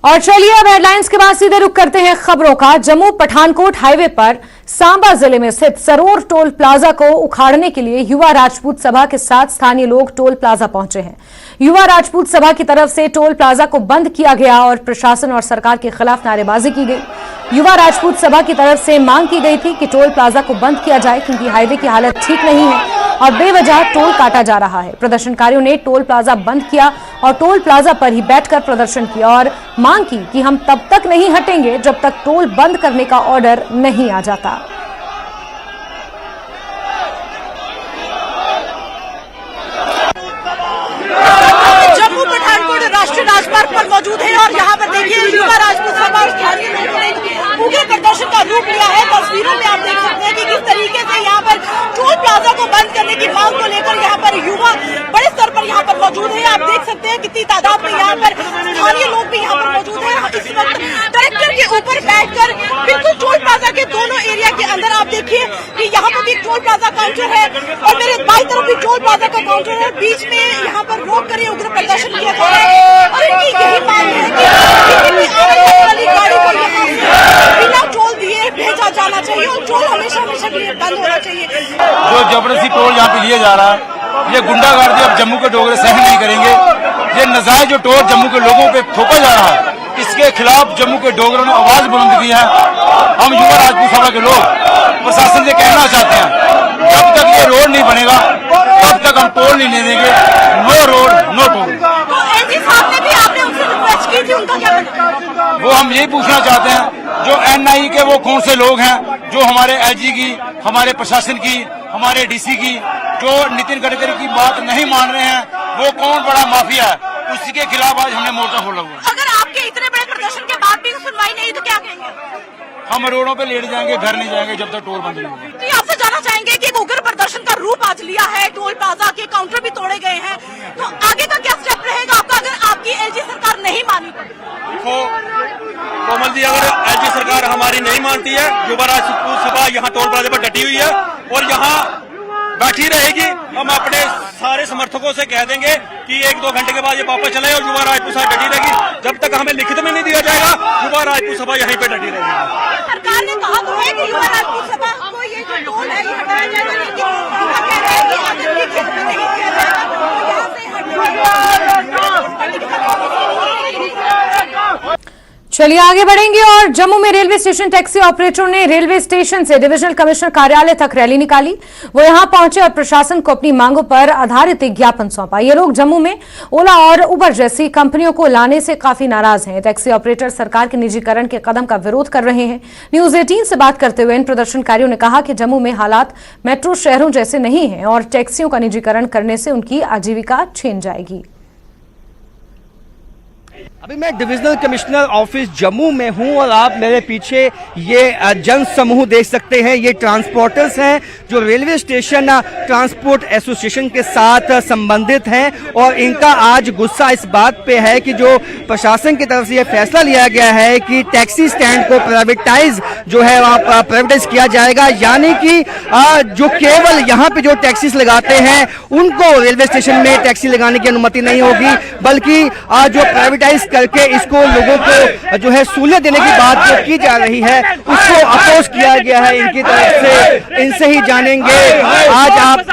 और चलिए अब हेडलाइंस के बाद सीधे रुख करते हैं खबरों का। जम्मू पठानकोट हाईवे पर सांबा जिले में स्थित सरोर टोल प्लाजा को उखाड़ने के लिए युवा राजपूत सभा के साथ स्थानीय लोग टोल प्लाजा पहुंचे हैं। युवा राजपूत सभा की तरफ से टोल प्लाजा को बंद किया गया और प्रशासन और सरकार के खिलाफ नारेबाजी की गई। युवा राजपूत सभा की तरफ से मांग की गई थी कि टोल प्लाजा को बंद किया जाए क्योंकि हाईवे की हालत ठीक नहीं है और बेवजह टोल काटा जा रहा है। प्रदर्शनकारियों ने टोल प्लाजा बंद किया और टोल प्लाजा पर ही बैठकर प्रदर्शन किया और मांग की कि हम तब तक नहीं हटेंगे जब तक टोल बंद करने का ऑर्डर नहीं आ जाता। जम्मू पठानकोट राष्ट्रीय राजमार्ग पर मौजूद है और यहाँ पर देखिए युवा राजपूत सभा और स्थानीय लोगों ने उग्र प्रदर्शन का रूप लिया है। तस्वीरों में आप देख सकते हैं कि किस तरीके से यहाँ पर टोल प्लाजा को बंद करने की मांग को लेकर यहाँ पर युवा बड़े स्तर पर यहाँ पर मौजूद है। आप देख सकते हैं कितनी तादाद में यहाँ पर स्थानीय लोग भी यहाँ पर मौजूद है। इस वक्त ट्रैक्टर के ऊपर बैठकर बिल्कुल टोल प्लाजा के दोनों एरिया के अंदर आप देखिए कि यहाँ पर भी टोल प्लाजा काउंटर है और मेरे बाई तरफ भी टोल प्लाजा का काउंटर है। बीच में यहाँ पर रोक कर उग्र प्रदर्शन किया जा रहा है और इनकी यही मांग है कि आने वाली गाड़ी को यहाँ से बिना टोल दिए भेजा जाना चाहिए और टोल हमेशा हमेशा के लिए बंद होना चाहिए। जो जबरदस्ती टोल यहाँ पे लिया जा रहा है, ये गुंडागर्दी अब जम्मू के डोगरे सहन नहीं करेंगे। ये नजायज जो टोल जम्मू के लोगों पे थोपा जा रहा है, इसके खिलाफ जम्मू के डोगरों ने आवाज बुलंद की है। हम युवा राजपूत सभा के लोग प्रशासन से कहना चाहते हैं, जब तक ये रोड नहीं बनेगा तब तक हम टोल नहीं देंगे। No road no toll. तो एजी साहब ने भी आपने उनसे रिक्वेस्ट की थी, उनका क्या बना? वो हम यही पूछना चाहते हैं, जो एनआई के वो कौन से लोग हैं जो हमारे एलजी की, हमारे प्रशासन की, हमारे डीसी की, जो नितिन गडकरी की बात नहीं मान रहे हैं, वो कौन बड़ा माफिया है, उसी के खिलाफ आज हमने मोर्चा खोला हुआ है। अगर आपके इतने बड़े प्रदर्शन के बाद भी सुनवाई नहीं तो क्या कहेंगे? हम रोडों पे लेट जाएंगे, घर नहीं जाएंगे जब तक टोल बंद नहीं होगा। तो आपसे जानना चाहेंगे कि उग्र प्रदर्शन का रूप आज लिया है, टोल प्लाजा के काउंटर भी तोड़े गए हैं, तो आगे का क्या स्टेप रहेगा आपका अगर आपकी एलजी सरकार नहीं मानी? देखो कोमल जी, अगर एलजी सरकार हमारी नहीं मानती है, युवा राजपूत सभा यहाँ टोल प्लाजा पर डटी हुई है और यहाँ बैठी रहेगी। हम अपने सारे समर्थकों से कह देंगे कि 1-2 घंटे के बाद ये वापस चले और युवा राजपूत सभा डटी रहेगी। जब तक हमें लिखित में नहीं दिया जाएगा, युवा राजपूत सभा यहीं पे डटी रहेगी। सरकार ने कहा तो है कि युवा राजपूत सभा को ये जो टोल है ये हटाया जाएगा, लेकिन उनका कहना है कि अगर लिखित में नहीं दिया जाएगा तो यहाँ से चलिए आगे बढ़ेंगे और जम्मू में रेलवे स्टेशन टैक्सी ऑपरेटरों ने रेलवे स्टेशन से डिविजनल कमिश्नर कार्यालय तक रैली निकाली। वो यहां पहुंचे और प्रशासन को अपनी मांगों पर आधारित एक ज्ञापन सौंपा। ये लोग जम्मू में ओला और उबर जैसी कंपनियों को लाने से काफी नाराज हैं। टैक्सी ऑपरेटर सरकार के निजीकरण के कदम का विरोध कर रहे हैं। न्यूज 18 से बात करते हुए इन प्रदर्शनकारियों ने कहा कि जम्मू में हालात मेट्रो शहरों जैसे नहीं है और टैक्सियों का निजीकरण करने से उनकी आजीविका छिन जाएगी। अभी मैं डिविजनल कमिश्नर ऑफिस जम्मू में हूं और आप मेरे पीछे ये जन समूह देख सकते हैं। ये ट्रांसपोर्टर्स हैं जो रेलवे स्टेशन ट्रांसपोर्ट एसोसिएशन के साथ संबंधित हैं और इनका आज गुस्सा इस बात पे है कि जो प्रशासन की तरफ से ये फैसला लिया गया है कि टैक्सी स्टैंड को प्राइवेटाइज जो है प्राइवेटाइज किया जाएगा, यानी कि जो केवल यहाँ पे जो टैक्सीज लगाते हैं उनको रेलवे स्टेशन में टैक्सी लगाने की अनुमति नहीं होगी, बल्कि जो प्राइवेटाइज करके इसको लोगों को जो है सहूलियत देने की बात जो की जा रही है उसको अपोज किया गया है इनकी तरफ से। इनसे ही जानेंगे, आज आप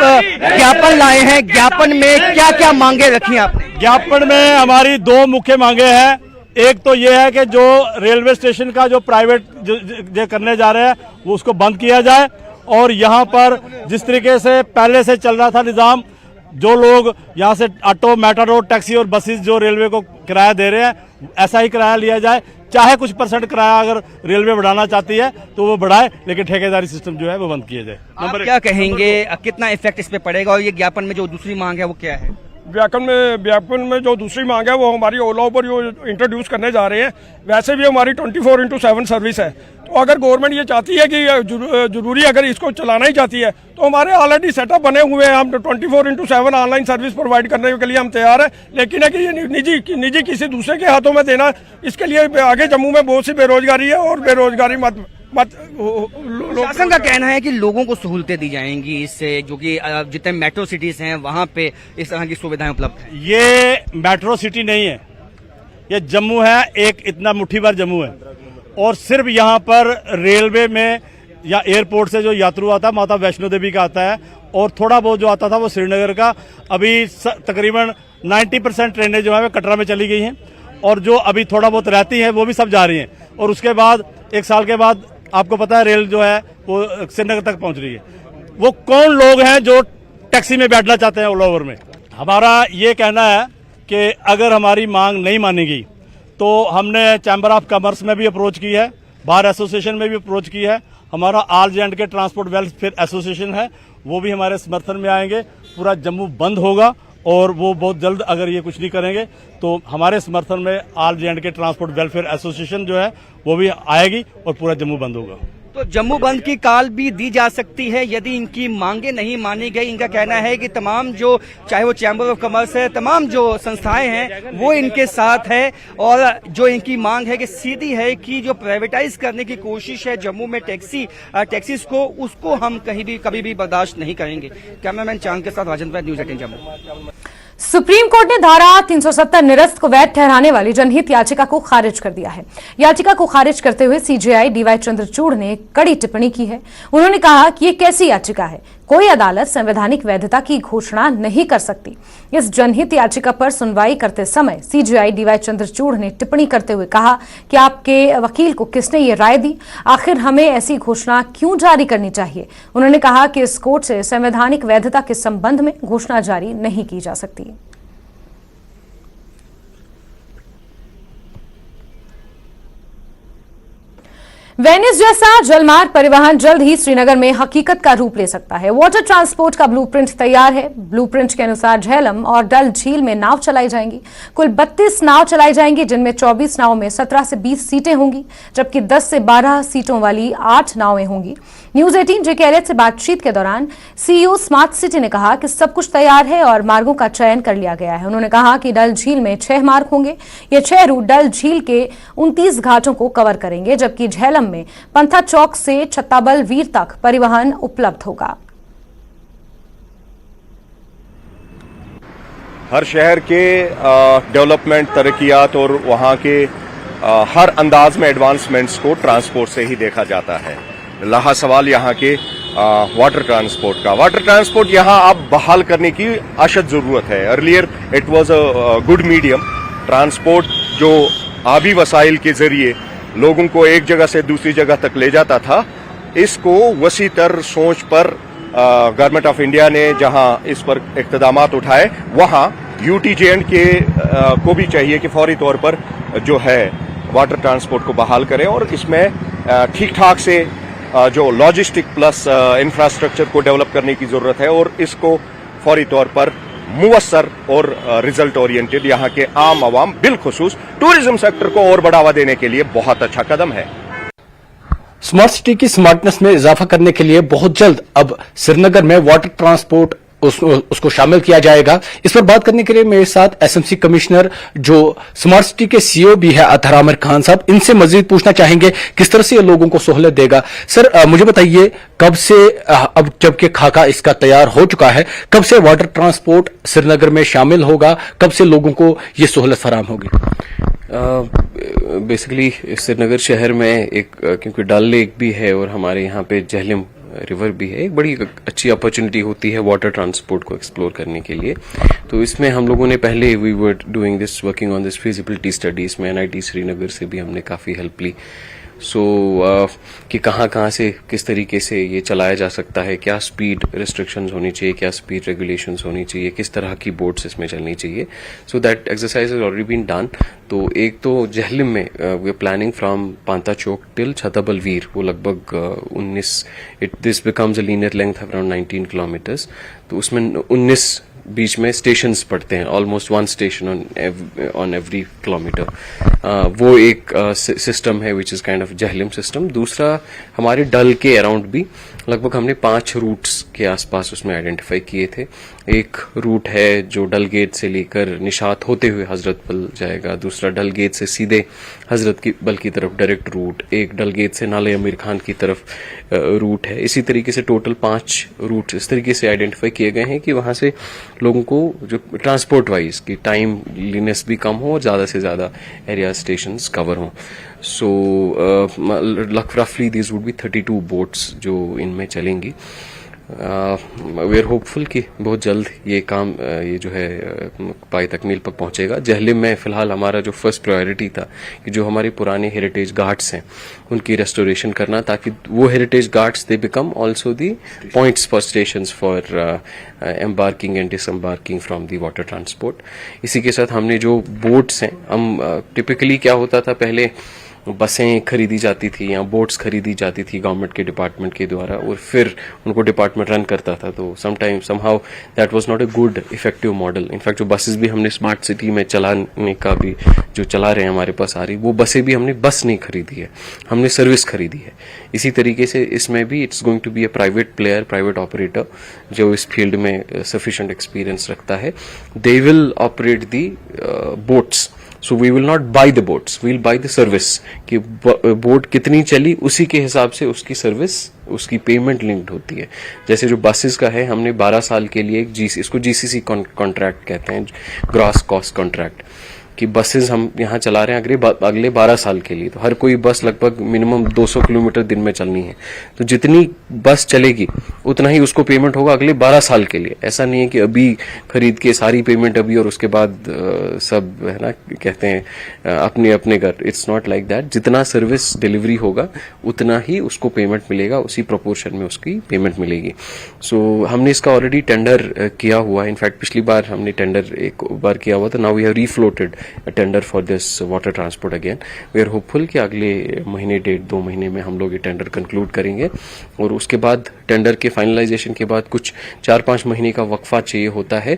ज्ञापन लाए हैं, ज्ञापन में क्या क्या मांगे रखी आपने? ज्ञापन में हमारी 2 मुख्य मांगे हैं। एक तो ये है कि जो रेलवे स्टेशन का जो प्राइवेट जो करने जा रहे हैं वो उसको बंद किया जाए और यहाँ पर जिस तरीके से पहले से चल रहा था निज़ाम, जो लोग यहाँ से ऑटो, मेट्रो, टैक्सी और बसेस जो रेलवे को किराया दे रहे हैं ऐसा ही किराया लिया जाए। चाहे कुछ % किराया अगर रेलवे बढ़ाना चाहती है तो वो बढ़ाए, लेकिन ठेकेदारी सिस्टम जो है वो बंद किया जाए। आप क्या कहेंगे, कितना इफेक्ट इस पे पड़ेगा? और ये ज्ञापन में जो दूसरी मांग है वो क्या है? व्यापन में जो दूसरी मांग है वो हमारी ओला ऊबर जो इंट्रोड्यूस करने जा रहे हैं, वैसे भी हमारी 24/7 सर्विस है। तो अगर गवर्नमेंट ये चाहती है कि जरूरी अगर इसको चलाना ही चाहती है तो हमारे ऑलरेडी सेटअप बने हुए हैं, हम 24/7 ऑनलाइन सर्विस प्रोवाइड करने के लिए हम तैयार है। लेकिन है कि ये निजी किसी दूसरे के हाथों में देना, इसके लिए आगे जम्मू में बहुत सी बेरोजगारी है और बेरोजगारी शासन का कहना है कि लोगों को सहूलतें दी जाएंगी इससे, जो कि जितने मेट्रो सिटीज हैं वहां पे इस तरह की सुविधाएं उपलब्ध हैं। ये मेट्रो सिटी नहीं है, ये जम्मू है, एक इतना मुट्ठी भर जम्मू है, और सिर्फ यहाँ पर रेलवे में या एयरपोर्ट से जो यात्रु आता है माता वैष्णो देवी का आता है, और थोड़ा बहुत जो आता था वो श्रीनगर का। अभी तकरीबन 90% ट्रेनें जो है वो कटरा में चली गई हैं, और जो अभी थोड़ा बहुत रहती हैं वो भी सब जा रही हैं। और उसके बाद 1 साल के बाद आपको पता है रेल जो है वो श्रीनगर तक पहुंच रही है। वो कौन लोग हैं जो टैक्सी में बैठना चाहते हैं ऑल ओवर में? हमारा ये कहना है कि अगर हमारी मांग नहीं मानी गई तो हमने चैम्बर ऑफ कॉमर्स में भी अप्रोच की है, बार एसोसिएशन में भी अप्रोच की है, हमारा ऑल जे के ट्रांसपोर्ट वेलफेयर एसोसिएशन है वो भी हमारे समर्थन में आएंगे। पूरा जम्मू बंद होगा और वो बहुत जल्द अगर ये कुछ नहीं करेंगे तो हमारे समर्थन में ऑल जे के ट्रांसपोर्ट वेलफेयर एसोसिएशन जो है वो भी आएगी और पूरा जम्मू बंद होगा। तो जम्मू बंद की काल भी दी जा सकती है यदि इनकी मांगे नहीं मानी गई। इनका कहना है कि तमाम जो चाहे वो चैम्बर ऑफ कॉमर्स है, तमाम जो संस्थाएं हैं वो इनके साथ है, और जो इनकी मांग है कि सीधी है कि जो प्राइवेटाइज करने की कोशिश है जम्मू में टैक्सीज को, उसको हम कभी भी बर्दाश्त नहीं करेंगे। कैमरामैन चांद के साथ Rajendra, news 18 Jammu. Supreme court ने धारा 370 निरस्त को वैध ठहराने वाली जनहित याचिका को खारिज कर दिया है। याचिका को खारिज करते हुए सीजेआई डीवाई चंद्रचूड़ ने कड़ी टिप्पणी की है। उन्होंने कहा कि ये कैसी याचिका है, कोई अदालत संवैधानिक वैधता की घोषणा नहीं कर सकती। इस जनहित याचिका पर सुनवाई करते समय सीजेआई डीवाई चंद्रचूड़ ने टिप्पणी करते हुए कहा कि आपके वकील को किसने ये राय दी, आखिर हमें ऐसी घोषणा क्यों जारी करनी चाहिए। उन्होंने कहा कि इस कोर्ट से संवैधानिक वैधता के संबंध में घोषणा जारी नहीं की जा सकती। वेनिस जैसा जलमार्ग परिवहन जल्द ही श्रीनगर में हकीकत का रूप ले सकता है। वाटर ट्रांसपोर्ट का ब्लूप्रिंट तैयार है। ब्लूप्रिंट के अनुसार झेलम और डल झील में नाव चलाई जाएंगी। कुल 32 नाव चलाई जाएंगी, जिनमें 24 नाव में 17 से 20 सीटें होंगी, जबकि 10 से 12 सीटों वाली 8 नावें होंगी। न्यूज 18 जेकेएलएच से बातचीत के दौरान सीईओ स्मार्ट सिटी ने कहा कि सब कुछ तैयार है और मार्गों का चयन कर लिया गया है। उन्होंने कहा कि डल झील में 6 मार्ग होंगे। ये 6 रूट डल झील के 29 घाटों को कवर करेंगे, जबकि झेलम में पंथा चौक से छत्ताबल वीर तक परिवहन उपलब्ध होगा। हर शहर के डेवलपमेंट, तरक्कियात और वहाँ के हर अंदाज में एडवांसमेंट्स को ट्रांसपोर्ट से ही देखा जाता है। रहा सवाल यहाँ के वाटर ट्रांसपोर्ट का। वाटर ट्रांसपोर्ट यहाँ अब बहाल करने की अशद जरूरत है। Earlier it was a good medium transport जो आबी वसाइल के जरिए लोगों को एक जगह से दूसरी जगह तक ले जाता था। इसको वसी तर सोच पर गवर्नमेंट ऑफ इंडिया ने जहां इस पर इक़्तिदामात उठाए, वहां UTJ&K को भी चाहिए कि फौरी तौर पर जो है वाटर ट्रांसपोर्ट को बहाल करें और इसमें ठीक ठाक से जो लॉजिस्टिक प्लस इंफ्रास्ट्रक्चर को डेवलप करने की जरूरत है और इसको फौरी तौर पर मुवस्सर और रिजल्ट ओरिएंटेड यहाँ के आम आवाम बिलखुसूस टूरिज्म सेक्टर को और बढ़ावा देने के लिए बहुत अच्छा कदम है। स्मार्ट सिटी की स्मार्टनेस में इजाफा करने के लिए बहुत जल्द अब श्रीनगर में वाटर ट्रांसपोर्ट उसको शामिल किया जाएगा। इस पर बात करने के लिए मेरे साथ एसएमसी कमिश्नर जो स्मार्ट सिटी के सीईओ भी है अतहर आमिर खान साहब, इनसे मजीद पूछना चाहेंगे किस तरह से ये लोगों को सहूलत देगा। सर मुझे बताइए, कब से अब जबकि खाका इसका तैयार हो चुका है, कब से वाटर ट्रांसपोर्ट श्रीनगर में शामिल होगा, कब से लोगों को ये सहूलत फराहम होगी? बेसिकली श्रीनगर शहर में एक क्योंकि डल लेक भी है और हमारे यहाँ पे झेलम रिवर भी है, एक बड़ी अच्छी अपॉर्चुनिटी होती है वाटर ट्रांसपोर्ट को एक्सप्लोर करने के लिए। तो इसमें हम लोगों ने पहले we were doing this, working on this feasibility studies में NIT श्रीनगर से भी हमने काफ़ी हेल्प ली। कि कहाँ से किस तरीके से ये चलाया जा सकता है, क्या स्पीड रिस्ट्रिक्शंस होनी चाहिए, क्या स्पीड रेगुलेशंस होनी चाहिए, किस तरह की बोट्स इसमें चलनी चाहिए। So that exercise has already been done. तो एक तो झेलम में we are planning from Panta Chowk till Chattabal weir, वो लगभग 19 this becomes a linear length around 19 kilometres. तो उसमें 19 बीच में स्टेशंस पड़ते हैं, almost 1 station on every kilometre. वो एक सिस्टम है which is kind of Jhelum system. दूसरा हमारे डल के अराउंड भी लगभग हमने 5 रूट्स के आसपास उसमें आइडेंटिफाई किए थे। एक रूट है जो डल गेट से लेकर निशात होते हुए हजरत बल जाएगा, दूसरा डल गेट से सीधे हजरत की बल की तरफ डायरेक्ट रूट, एक डल गेट से नाले अमीर खान की तरफ रूट है। इसी तरीके से टोटल 5 रूट इस तरीके से आइडेंटिफाई किए गए हैं कि वहां से लोगों को जो ट्रांसपोर्ट वाइज की टाइम लीनेस भी कम हो और ज्यादा से ज्यादा एरिया स्टेशन कवर हों। सो रफली दीज वुड बी 32 बोट्स जो इनमें चलेंगी। वी आर होपफुल कि बहुत जल्द ये काम ये जो है पाई तकमील पर पहुंचेगा। जहलिम में फिलहाल हमारा जो फर्स्ट प्रायोरिटी था कि जो हमारे पुराने हेरिटेज घाट्स हैं उनकी रेस्टोरेशन करना, ताकि वो heritage ghats they become also the points for stations for embarking and disembarking from the water transport. इसी के साथ हमने जो बोट्स हैं, हम टिपिकली क्या होता था पहले बसें खरीदी जाती थी या बोट्स खरीदी जाती थी गवर्नमेंट के डिपार्टमेंट के द्वारा और फिर उनको डिपार्टमेंट रन करता था, तो somehow that was not a good effective model. In fact जो बसेस भी हमने स्मार्ट सिटी में चलाने का भी जो चला रहे हैं हमारे पास आ रही, वो बसें भी हमने बस नहीं खरीदी है, हमने सर्विस खरीदी है। इसी तरीके से इसमें भी it's going to be a private player, private operator जो इस फील्ड में सफिशिएंट एक्सपीरियंस रखता है। They will operate the boats, so we will not buy the boats, we will buy the service कि बोट कितनी चली उसी के हिसाब से उसकी सर्विस, उसकी पेमेंट लिंक्ड होती है। जैसे जो बसेस का है, हमने 12 साल के लिए इसको जीसीसी कॉन्ट्रैक्ट कहते हैं, ग्रॉस कॉस्ट कॉन्ट्रैक्ट, कि बसेस हम यहाँ चला रहे हैं अगले 12 साल के लिए, तो हर कोई बस लगभग मिनिमम 200 किलोमीटर दिन में चलनी है, तो जितनी बस चलेगी उतना ही उसको पेमेंट होगा अगले 12 साल के लिए। ऐसा नहीं है कि अभी खरीद के सारी पेमेंट अभी और उसके बाद सब है ना कहते हैं अपने अपने घर, इट्स नॉट लाइक दैट। जितना सर्विस डिलीवरी होगा उतना ही उसको पेमेंट मिलेगा, उसी प्रोपोर्शन में उसकी पेमेंट मिलेगी। सो हमने इसका ऑलरेडी टेंडर किया हुआ है। इनफैक्ट पिछली बार हमने टेंडर एक बार किया हुआ था, now we have refloated a tender for this water transport again. We are hopeful कि अगले महीने 1.5-2 महीने में हम लोग ये टेंडर कंक्लूड करेंगे और उसके बाद टेंडर के फाइनलाइजेशन के बाद कुछ 4-5 महीने का वक्फा चाहिए होता है।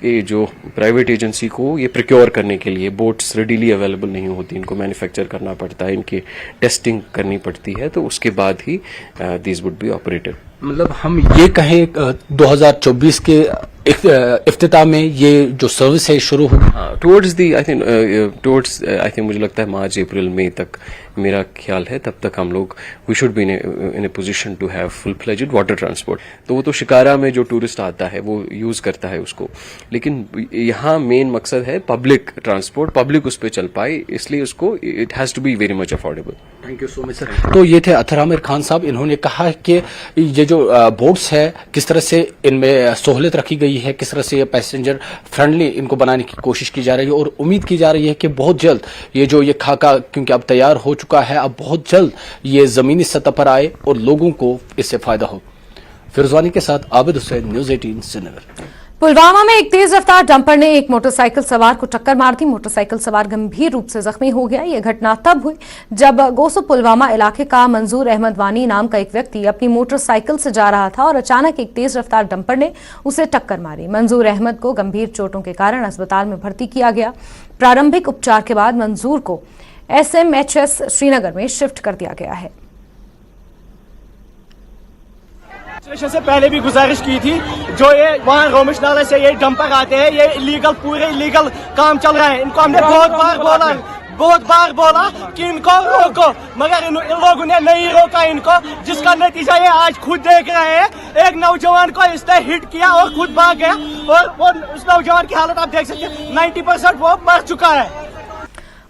ये जो प्राइवेट एजेंसी को ये प्रिक्योर करने के लिए बोट्स रेडीली अवेलेबल नहीं होती, इनको मैन्युफैक्चर करना पड़ता है, इनकी टेस्टिंग करनी पड़ती है, तो उसके बाद ही दिस वुड बी ऑपरेटेड। मतलब हम ये कहें 2024 के इफ्तिताह में ये जो सर्विस है शुरू होगी टुवर्ड्स आई थिंक मुझे लगता है मार्च अप्रैल मई तक मेरा ख्याल है, तब तक हम लोग we should be in a position to have full fledged water transport. तो वो तो शिकारा में जो टूरिस्ट आता है वो यूज करता है उसको, लेकिन यहाँ मेन मकसद है पब्लिक ट्रांसपोर्ट, पब्लिक उस पर चल पाए, इसलिए उसको it has to be very much affordable. Thank you so much sir. तो ये थे अतहर आमिर खान साहब, इन्होंने कहा कि ये जो बोट्स है किस तरह से इनमें सहूलियत रखी गई है, किस तरह से ये पैसेंजर फ्रेंडली इनको बनाने की कोशिश की जा रही है और उम्मीद की जा रही है कि बहुत जल्द ये जो ये खाका क्योंकि अब तैयार हो चुका है, अब बहुत जल्द ये जमीनी सतह पर आए और लोगों को इससे फायदा हो। फिरोजवानी के साथ आबिद हुसैन, न्यूज 18 श्रीनगर। पुलवामा में एक तेज रफ्तार डंपर ने एक मोटरसाइकिल सवार को टक्कर मार दी। मोटरसाइकिल सवार गंभीर रूप से जख्मी हो गया। यह घटना तब हुई जब गोसो पुलवामा इलाके का मंजूर अहमद वानी नाम का एक व्यक्ति अपनी मोटरसाइकिल से जा रहा था और अचानक एक तेज रफ्तार डंपर ने उसे टक्कर मारी। मंजूर अहमद को गंभीर चोटों के कारण अस्पताल में भर्ती किया गया। प्रारंभिक उपचार के बाद मंजूर को SMHS श्रीनगर में शिफ्ट कर दिया गया है। स्टेशन से पहले भी गुजारिश की थी, जो ये वहाँ रोमिश नाला से ये डंपर आते हैं, ये इलीगल, पूरे इलीगल काम चल रहा है। इनको हमने बहुत बार बोला कि इनको रोको, मगर इन लोगों ने नहीं रोका इनको, जिसका नतीजा ये आज खुद देख रहे हैं। एक नौजवान को इसने हिट किया और खुद भाग गया और वो उस नौजवान की हालत आप देख सकते हैं, 90% वो मर चुका है।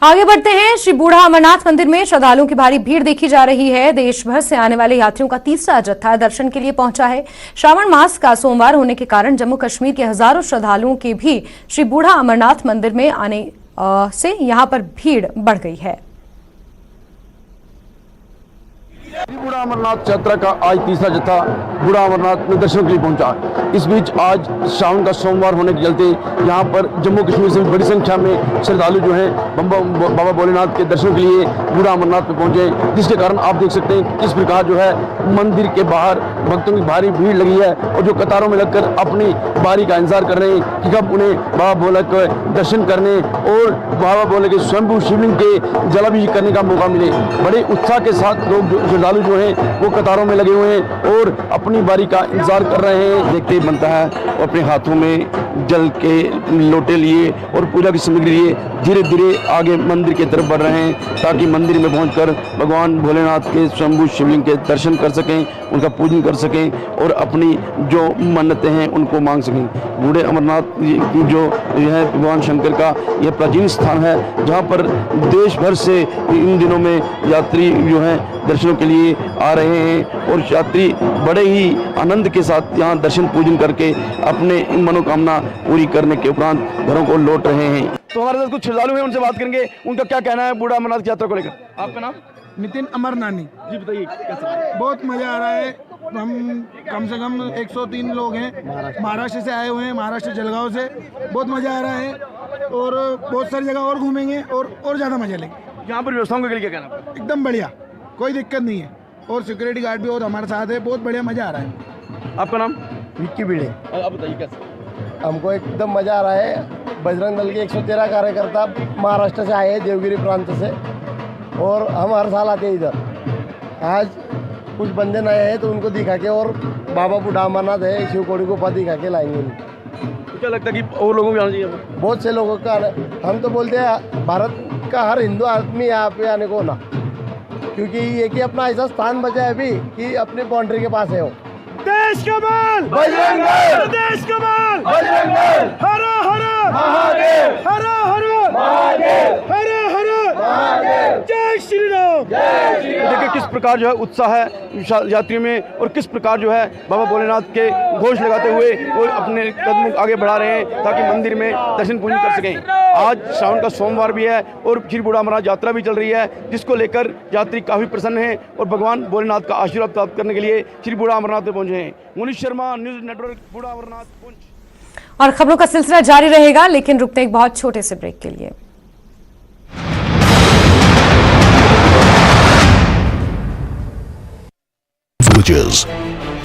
आगे बढ़ते हैं। श्री बूढ़ा अमरनाथ मंदिर में श्रद्धालुओं की भारी भीड़ देखी जा रही है। देश भर से आने वाले यात्रियों का तीसरा जत्था दर्शन के लिए पहुंचा है। श्रावण मास का सोमवार होने के कारण जम्मू कश्मीर के हजारों श्रद्धालुओं की भी श्री बूढ़ा अमरनाथ मंदिर में आने से यहां पर भीड़ बढ़ गई है। बूढ़ा अमरनाथ यात्रा का आज तीसरा जत्था बूढ़ा अमरनाथ में दर्शन के लिए पहुंचा। इस बीच आज श्रावण का सोमवार होने के चलते यहाँ पर जम्मू कश्मीर से बड़ी संख्या में श्रद्धालु जो हैं बाबा भोलेनाथ के दर्शन के लिए बूढ़ा अमरनाथ में पहुंचे, जिसके कारण आप देख सकते हैं किस प्रकार जो है मंदिर के बाहर भक्तों की भारी भीड़ लगी है और जो कतारों में लगकर अपनी बारी का इंतजार कर रहे हैं कि कब उन्हें बाबा भोले के दर्शन करने और बाबा भोले के स्वयंभू शिवलिंग के जलाभिषेक करने का मौका मिले। बड़े उत्साह के साथ लोग श्रद्धालु जो हैं वो कतारों में लगे हुए हैं और अपनी बारी का इंतजार कर रहे हैं। देखते ही बनता है और अपने हाथों में जल के लोटे लिए और पूजा की सामग्री लिए धीरे धीरे आगे मंदिर की तरफ बढ़ रहे हैं, ताकि मंदिर में पहुंचकर भगवान भोलेनाथ के स्वयंभू शिवलिंग के दर्शन कर सकें, उनका पूजन कर सकें और अपनी जो मन्नतें हैं उनको मांग सकें। बूढ़े अमरनाथ जो है भगवान शंकर का यह प्राचीन स्थान है, जहाँ पर देश भर से इन दिनों में यात्री जो हैं दर्शनों के लिए आ रहे हैं और यात्री बड़े ही आनंद के साथ यहाँ दर्शन पूजन करके अपने मनोकामना पूरी करने के उपरांत घरों को लौट रहे हैं। तो हमारे साथ कुछ श्रद्धालु हैं, उनसे बात करेंगे, उनका क्या कहना है बूढ़ा अमरनाथ यात्रा को लेकर। आपका नाम? नितिन अमरनानी जी, बताइए कैसे? बहुत मज़ा आ रहा है। हम कम से कम 103 लोग हैं, महाराष्ट्र से आए हुए हैं, महाराष्ट्र जलगांव से। बहुत मज़ा आ रहा है और बहुत सारी जगह और घूमेंगे और ज़्यादा मजा लेंगे। यहाँ पर व्यवस्थाओं के लिए क्या कहना है? एकदम बढ़िया, कोई दिक्कत नहीं है और सिक्योरिटी गार्ड भी और हमारे साथ है। बहुत बढ़िया, मज़ा आ रहा है। आपका नाम? विक्की भिड़े। आप बताइए कैसे? हमको एकदम मज़ा आ रहा है। बजरंग दल के 113 कार्यकर्ता महाराष्ट्र से आए हैं, देवगिरी प्रांत से, और हम हर साल आते हैं इधर। आज कुछ बंदे नए हैं तो उनको दिखा के, और बाबा बूढ़ा अमरनाथ है शिवकोड़ी को पद दिखा के लाएंगे। तो क्या लगता है कि और लोगों को आना चाहिए? बहुत से लोगों का, हम तो बोलते हैं भारत का हर हिंदू आदमी यहाँ पे आने को ना, क्योंकि ये कि अपना ऐसा स्थान बचा है अभी कि अपनी बाउंड्री के पास है। वो देश का बल बजरंग दल, देश का बल बजरंग दल, हर हर महादेव, हर हर महादेव, हर हर महादेव, जय श्री राम, जय श्री राम। देखिए किस प्रकार जो है उत्साह है यात्रियों में और किस प्रकार जो है बाबा भोलेनाथ के घोष लगाते हुए वो अपने कदम आगे बढ़ा रहे हैं ताकि मंदिर में दर्शन पूजन कर सकें। आज श्रावण का सोमवार भी है और श्री बूढ़ा अमरनाथ यात्रा भी चल रही है, जिसको लेकर यात्री काफी प्रसन्न हैं और भगवान भोलेनाथ का आशीर्वाद प्राप्त करने के लिए श्री बूढ़ा अमरनाथ में पहुंचे हैं। मुनीष शर्मा, न्यूज नेटवर्क, बूढ़ा अमरनाथ, पुंछ। और खबरों का सिलसिला जारी रहेगा, लेकिन रुकते एक बहुत छोटे से ब्रेक के लिए। Villages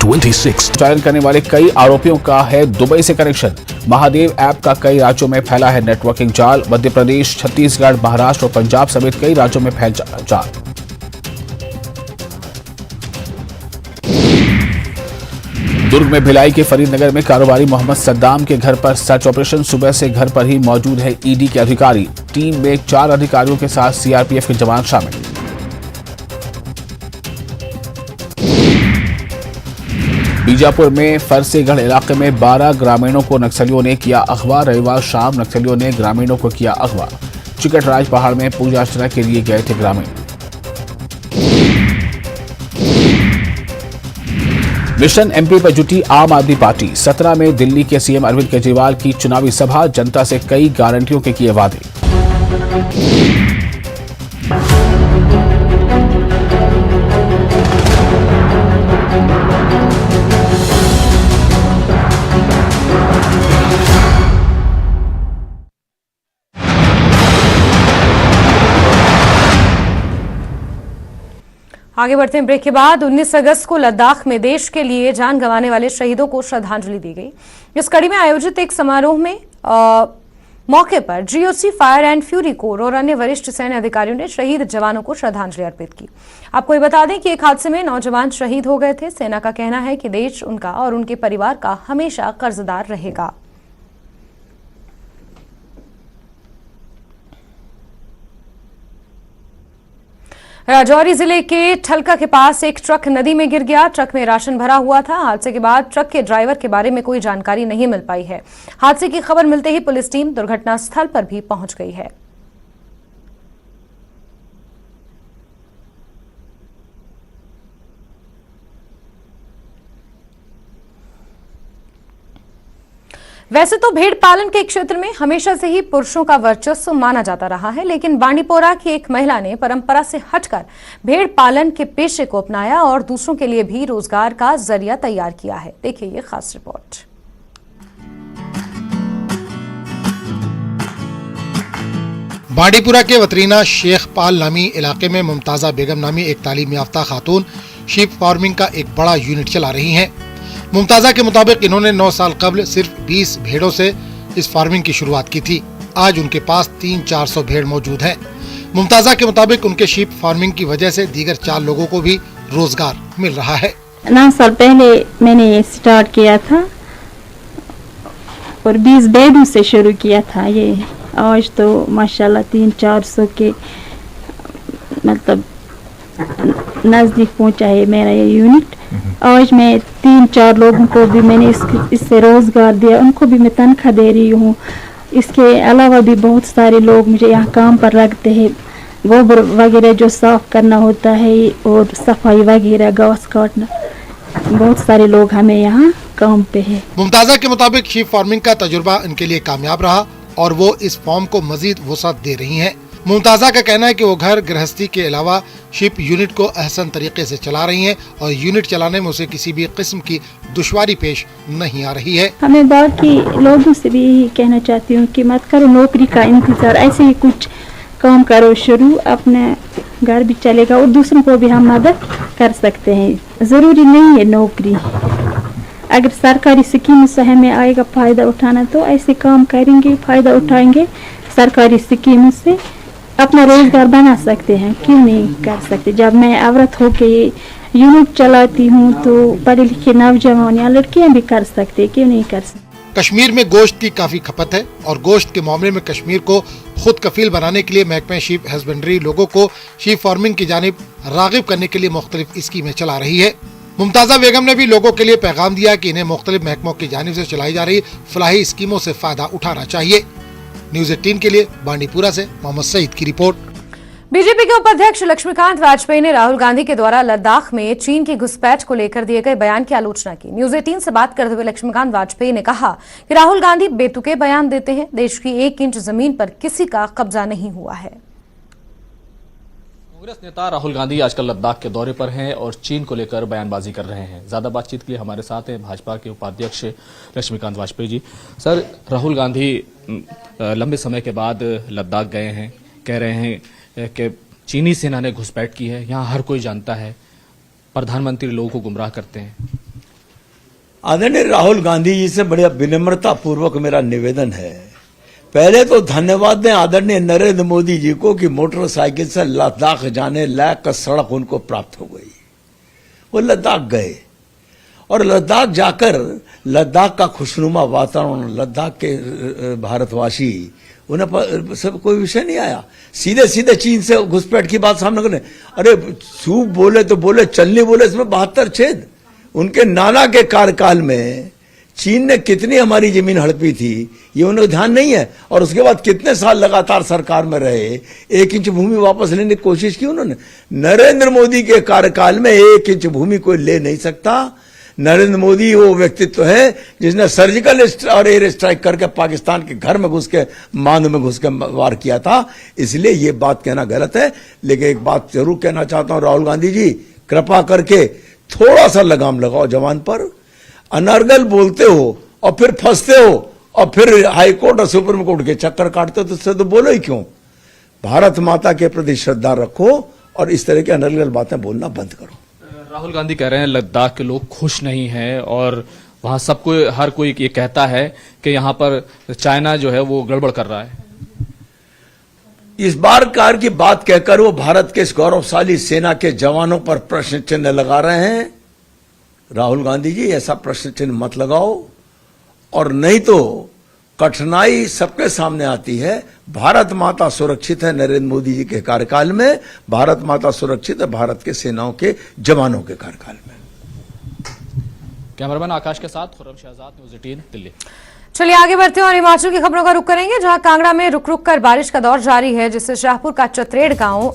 26 चालन करने वाले कई आरोपियों का है दुबई से कनेक्शन। महादेव ऐप का कई राज्यों में फैला है नेटवर्किंग जाल। मध्य प्रदेश, छत्तीसगढ़, महाराष्ट्र और पंजाब समेत कई राज्यों में फैल जाल। दुर्ग में भिलाई के फरीदनगर में कारोबारी मोहम्मद सद्दाम के घर पर सर्च ऑपरेशन। सुबह से घर पर ही मौजूद है ईडी के अधिकारी। टीम में 4 अधिकारियों के साथ सीआरपीएफ के जवान शामिल। बीजापुर में फरसेगढ़ इलाके में 12 ग्रामीणों को नक्सलियों ने किया अगवा। रविवार शाम नक्सलियों ने ग्रामीणों को किया अगवा। चिकटराज पहाड़ में पूजा अर्चना के लिए गए थे ग्रामीण। मिशन एमपी पर जुटी आम आदमी पार्टी। 17 में दिल्ली के सीएम अरविंद केजरीवाल की चुनावी सभा। जनता से कई गारंटियों के किए वादे। आगे बढ़ते हैं ब्रेक के बाद। 19 अगस्त को लद्दाख में देश के लिए जान गंवाने वाले शहीदों को श्रद्धांजलि दी गई। इस कड़ी में आयोजित एक समारोह में मौके पर GOC, fire and fury core और अन्य वरिष्ठ सैन्य अधिकारियों ने शहीद जवानों को श्रद्धांजलि अर्पित की। आपको ये बता दें कि एक हादसे में 9 जवान शहीद हो गए थे। सेना का कहना है कि देश उनका और उनके परिवार का हमेशा कर्जदार रहेगा। राजौरी जिले के ठलका के पास एक ट्रक नदी में गिर गया। ट्रक में राशन भरा हुआ था। हादसे के बाद ट्रक के ड्राइवर के बारे में कोई जानकारी नहीं मिल पाई है। हादसे की खबर मिलते ही पुलिस टीम दुर्घटना स्थल पर भी पहुंच गई है। वैसे तो भेड़ पालन के क्षेत्र में हमेशा से ही पुरुषों का वर्चस्व माना जाता रहा है, लेकिन बांडीपोरा की एक महिला ने परंपरा से हटकर भेड़ पालन के पेशे को अपनाया और दूसरों के लिए भी रोजगार का जरिया तैयार किया है। देखिए ये खास रिपोर्ट। बांडीपुरा के वतरीना शेख पाल नामी इलाके में मुमताजा बेगम नामी एक तालीम याफ्ता खातून शीप फार्मिंग का एक बड़ा यूनिट चला रही हैं। मुमताजा के मुताबिक इन्होंने 9 साल कबल सिर्फ 20 भेड़ों से इस फार्मिंग की शुरुआत की थी। आज उनके पास 300-400 भेड़ मौजूद हैं। मुमताजा के मुताबिक उनके शीप फार्मिंग की वजह से दीगर 4 लोगों को भी रोजगार मिल रहा है। 9 साल पहले मैंने ये स्टार्ट किया था और 20 बेडों से शुरू किया था ये। आज तो माशाल्लाह 300-400 के मतलब नज़दीक पहुंचा है मेरा ये यूनिट। आज मैं 3-4 लोगों को भी मैंने इससे रोज़गार दिया, उनको भी मैं तनख्वाह दे रही हूँ। इसके अलावा भी बहुत सारे लोग मुझे यहाँ काम पर रखते हैं, गोबर वगैरह जो साफ़ करना होता है और सफाई वगैरह, घास काटना, बहुत सारे लोग हमें यहाँ काम पे है। मुमताज़ा के मुताबिक शीप फार्मिंग का तजुर्बा इनके लिए कामयाब रहा और वो इस फॉर्म को मजीद वसअत दे रही हैं। मुमताज़ा का कहना है कि वो घर गृहस्थी के अलावा शीप यूनिट को अहसन तरीके से चला रही हैं और यूनिट चलाने में उसे किसी भी किस्म की दुश्वारी पेश नहीं आ रही है। हमें बाकी लोगों से भी यही कहना चाहती हूँ कि मत करो नौकरी का इंतजार, ऐसे ही कुछ काम करो शुरू, अपने घर भी चलेगा और दूसरों को भी हम मदद कर सकते हैं। ज़रूरी नहीं है नौकरी, अगर सरकारी स्कीम से हमें आएगा फ़ायदा उठाना तो ऐसे काम करेंगे, फ़ायदा उठाएंगे, सरकारी स्कीम से अपना रोज़गार बना सकते हैं, क्यों नहीं कर सकते। जब मैं औरत होकर ये यूनिट चलाती हूँ तो पढ़े लिखे नौजवान या लड़कियाँ भी कर सकते, क्यों नहीं कर सकते। कश्मीर में गोश्त की काफी खपत है और गोश्त के मामले में कश्मीर को खुद कफील बनाने के लिए महकमे शीप हस्बेंड्री लोगों को शीप फार्मिंग की जानिब रागिब करने के लिए मुख्तलिफ स्कीमें चला रही है। मुमताज़ा बेगम ने भी लोगों के लिए पैगाम दिया कि इन्हें मुख्तलिफ महकमों की जानिब से चलाई जा रही फलाही स्कीमों से फायदा उठाना चाहिए। न्यूज़ 18 के लिए बांडीपुरा से मोहम्मद सईद की रिपोर्ट। बीजेपी के उपाध्यक्ष लक्ष्मीकांत वाजपेयी ने राहुल गांधी के द्वारा लद्दाख में चीन की घुसपैठ को लेकर दिए गए बयान की आलोचना की। न्यूज़ 18 से बात करते हुए लक्ष्मीकांत वाजपेयी ने कहा कि राहुल गांधी बेतुके बयान देते हैं, देश की 1 इंच जमीन पर किसी का कब्जा नहीं हुआ है। कांग्रेस नेता राहुल गांधी आजकल लद्दाख के दौरे पर हैं और चीन को लेकर बयानबाजी कर रहे हैं। ज्यादा बातचीत के लिए हमारे साथ हैं भाजपा के उपाध्यक्ष लक्ष्मीकांत वाजपेयी जी। सर, राहुल गांधी लंबे समय के बाद लद्दाख गए हैं, कह रहे हैं कि चीनी सेना ने घुसपैठ की है, यहां हर कोई जानता है, प्रधानमंत्री लोगों को गुमराह करते हैं। आदरणीय राहुल गांधी जी से बड़ा विनम्रता पूर्वक मेरा निवेदन है, पहले तो धन्यवाद दें आदरणीय नरेंद्र मोदी जी को कि मोटरसाइकिल से लद्दाख जाने लायक सड़क उनको प्राप्त हो गई। वो लद्दाख गए और लद्दाख जाकर लद्दाख का खुशनुमा वातावरण, लद्दाख के भारतवासी, उन्हें सब कोई विषय नहीं आया। सीधे सीधे चीन से घुसपैठ की बात सामने करने, अरे सूप बोले तो बोले, चलनी बोले, इसमें 72 छेद। उनके नाना के कार्यकाल में चीन ने कितनी हमारी जमीन हड़पी थी ये उन्हें ध्यान नहीं है, और उसके बाद कितने साल लगातार सरकार में रहे, 1 इंच भूमि वापस लेने की कोशिश की उन्होंने। नरेंद्र मोदी के कार्यकाल में 1 इंच भूमि कोई ले नहीं सकता। नरेंद्र मोदी वो व्यक्तित्व है जिसने सर्जिकल और एयर स्ट्राइक करके पाकिस्तान के घर में घुस के, मांद में घुस के वार किया था। इसलिए ये बात कहना गलत है। लेकिन एक बात जरूर कहना चाहता हूं, राहुल गांधी जी कृपा करके थोड़ा सा लगाम लगाओ जवान पर। अनर्गल बोलते हो और फिर फंसते हो और फिर हाईकोर्ट और सुप्रीम कोर्ट के चक्कर काटते हो, तो उससे तो बोलो ही क्यों। भारत माता के प्रति श्रद्धा रखो और इस तरह की अनर्गल बातें बोलना बंद करो। राहुल गांधी कह रहे हैं लद्दाख के लोग खुश नहीं हैं और वहां सबको, हर कोई ये कहता है कि यहां पर चाइना जो है वो गड़बड़ कर रहा है। इस बार कार की बात कहकर वो भारत के इस गौरवशाली सेना के जवानों पर प्रश्न चिन्ह लगा रहे हैं। राहुल गांधी जी ऐसा प्रश्न चिन्ह मत लगाओ, और नहीं तो कठिनाई सबके सामने आती है। भारत माता सुरक्षित है नरेंद्र मोदी जी के कार्यकाल में, भारत माता सुरक्षित है भारत के सेनाओं के जवानों के कार्यकाल में। कैमरामैन आकाश के साथ खुर्रम शहजाद, न्यूज़ 18 दिल्ली। चलिए आगे बढ़ते हैं और हिमाचल की खबरों का रुख करेंगे, जहां कांगड़ा में रुक रुक कर बारिश का दौर जारी है, जिससे शाहपुर का चतरेड़ गांव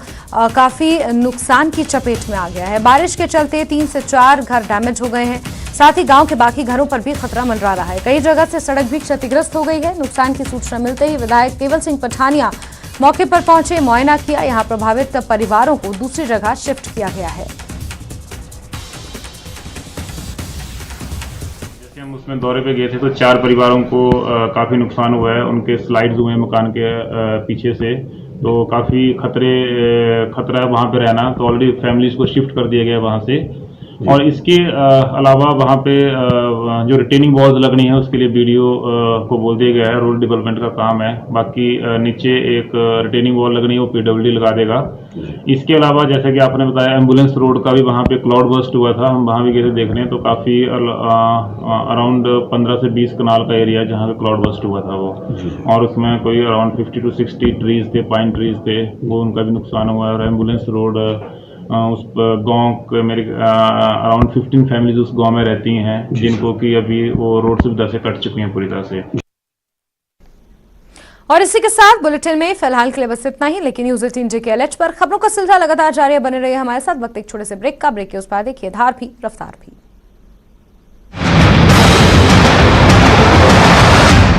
काफी नुकसान की चपेट में आ गया है। बारिश के चलते 3 से 4 घर डैमेज हो गए हैं, साथ ही गांव के बाकी घरों पर भी खतरा मंडरा रहा है। कई जगह से सड़क भी क्षतिग्रस्त हो गई है। नुकसान की सूचना मिलते ही विधायक केवल सिंह पठानिया मौके पर पहुंचे, मुआयना किया। यहां प्रभावित परिवारों को दूसरी जगह शिफ्ट किया गया है। हम उसमें दौरे पे गए थे तो 4 परिवारों को काफ़ी नुकसान हुआ है। उनके स्लाइड्स हुए हैं मकान के पीछे से, तो काफ़ी खतरा है वहाँ पे रहना। तो ऑलरेडी फैमिलीज को शिफ्ट कर दिया गया वहाँ से, और इसके अलावा वहाँ पे जो रिटेनिंग वॉल्स लगनी है उसके लिए बीडीओ को बोल दिया गया है, रूरल डेवलपमेंट का काम है। बाकी नीचे एक रिटेनिंग वॉल लगनी है, वो पीडब्ल्यूडी लगा देगा। इसके अलावा जैसे कि आपने बताया एम्बुलेंस रोड का भी वहाँ पे क्लाउड बर्स्ट हुआ था, हम वहाँ भी गए थे देखने, तो काफ़ी अराउंड 15 से 20 कनाल का एरिया जहाँ पे क्लाउड बर्स्ट हुआ था वो, और उसमें कोई अराउंड 50 to 60 ट्रीज थे, पाइन ट्रीज थे, वो उनका भी नुकसान हुआ है। और एम्बुलेंस रोड उस गांव के मेरे अराउंड 15 फैमिलीज उस गांव में रहती हैं, जिनको कि अभी वो रोड सुविधा से कट चुकी हैं पूरी तरह से। और इसी के साथ बुलेटिन में फिलहाल के लिए बस इतना ही, लेकिन न्यूज 18 JKLH पर खबरों का सिलसिला लगातार जारी है। बने रहिए हमारे साथ। वक्त एक छोटे से ब्रेक का, ब्रेक के उस पार देखिए धार भी रफ्तार भी।